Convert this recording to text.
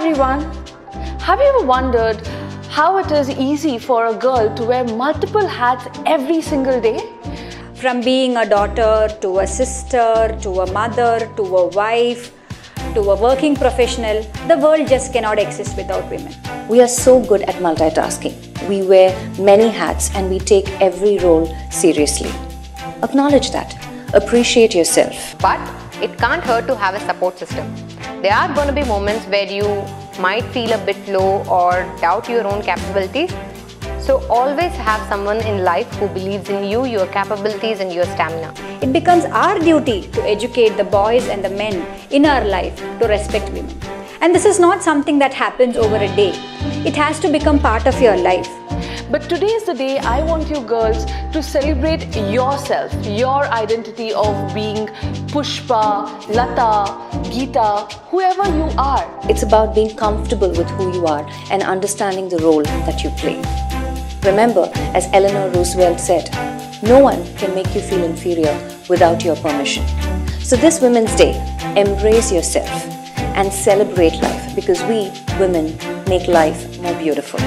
everyone! Have you ever wondered how it is easy for a girl to wear multiple hats every single day? From being a daughter, to a sister, to a mother, to a wife, to a working professional, the world just cannot exist without women. We are so good at multitasking. We wear many hats and we take every role seriously. Acknowledge that. Appreciate yourself. But it can't hurt to have a support system. There are going to be moments where you might feel a bit low or doubt your own capabilities. So always have someone in life who believes in you, your capabilities and your stamina. It becomes our duty to educate the boys and the men in our life to respect women. And this is not something that happens over a day. It has to become part of your life. But today is the day I want you girls to celebrate yourself, your identity of being Pushpa, Lata, Geeta, whoever you are. It's about being comfortable with who you are and understanding the role that you play. Remember, as Eleanor Roosevelt said, no one can make you feel inferior without your permission. So this Women's Day, embrace yourself and celebrate life because we, women, make life more beautiful.